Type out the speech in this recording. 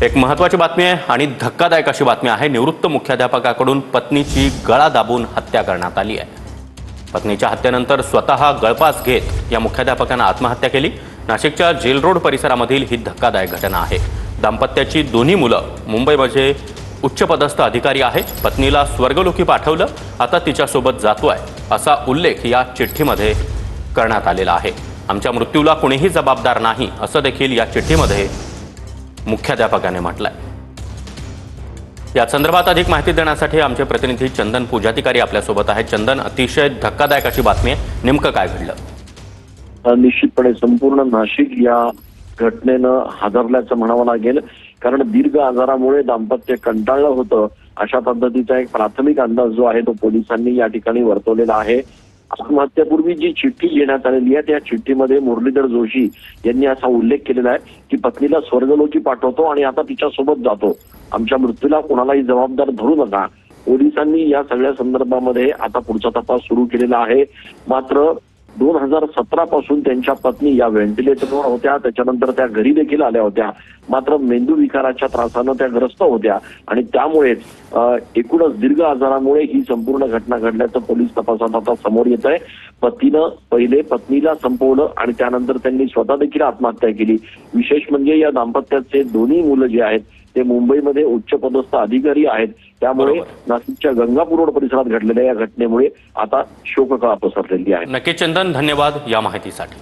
एक महत्त्वाची बातमी आहे आणि धक्कादायक अशी बातमी आहे। निवृत्त मुख्याध्यापकाकडून पत्नीची गळा दाबून हत्या करण्यात आली आहे। पत्नीच्या हत्येनंतर स्वतः गळफास घेत या मुख्याध्यापकाने आत्महत्या केली। नाशिकच्या जेल रोड परिसरामधील ही धक्कादायक घटना आहे। दाम्पत्याची दोन्ही मुलं मुंबईमध्ये उच्चपदस्थ अधिकारी आहेत। पत्नीला स्वर्गलोकी पाठवलं, आता तिच्यासोबत जातोय असा उल्लेख या चिठ्ठीमध्ये करण्यात आलेला आहे। आमच्या मृत्यूला कोणीही जबाबदार नाही असं देखील या चिठ्ठीमध्ये मुख्याध्यापकाने म्हटलंय। या संदर्भात अधिक माहिती देण्यासाठी आमचे प्रतिनिधी चंदन पूजाधिकारी आपल्यासोबत आहेत। चंदन, अतिशय धक्कादायक अशी बातमी आहे, नेमकं काय घडलं? निश्चितपणे संपूर्ण नाशिक या घटनेनं हादरल्याचं म्हणावं लागेल, कारण दीर्घ आजारामुळे दाम्पत्य कंटाळलं होतं अशा पद्धतीचा एक प्राथमिक अंदाज जो आहे तो पोलिसांनी या ठिकाणी वर्तवलेला आहे। आत्महत्येपूर्वी जी चिठ्ठी घेण्यात आलेली आहे त्या चिठ्ठीमध्ये मुरलीधर जोशी यांनी असा उल्लेख केलेला आहे की पत्नीला स्वर्गलोकी पाठवतो आणि आता तिच्यासोबत जातो, आमच्या मृत्यूला कोणालाही जबाबदार धरू नका। पोलिसांनी या सगळ्या संदर्भामध्ये आता पुढचा तपास सुरू केलेला आहे। मात्र 2017 पासून त्यांच्या पत्नी या व्हेंटिलेटरवर होत्या, त्याच्यानंतर त्या घरी देखील आल्या होत्या। मात्र मेंदू विकाराच्या त्रासानं त्या ग्रस्त होत्या आणि त्यामुळेच एकूणच दीर्घ आजारामुळे ही संपूर्ण घटना घडल्याचं पोलीस तपासात आता समोर येत आहे। पतीनं पहिले पत्नीला संपवलं आणि त्यानंतर त्यांनी स्वतः देखील आत्महत्या केली। विशेष म्हणजे या दाम्पत्याचे दोन्ही मुलं जे आहेत ते मुंबईमध्ये उच्चपदस्थ अधिकारी आहेत, त्यामुळे नाशिकच्या गंगापूर रोड परिसरात घडलेल्या या घटनेमुळे आता शोककळा पसरलेली आहे। नक्की चंदन, धन्यवाद या माहितीसाठी।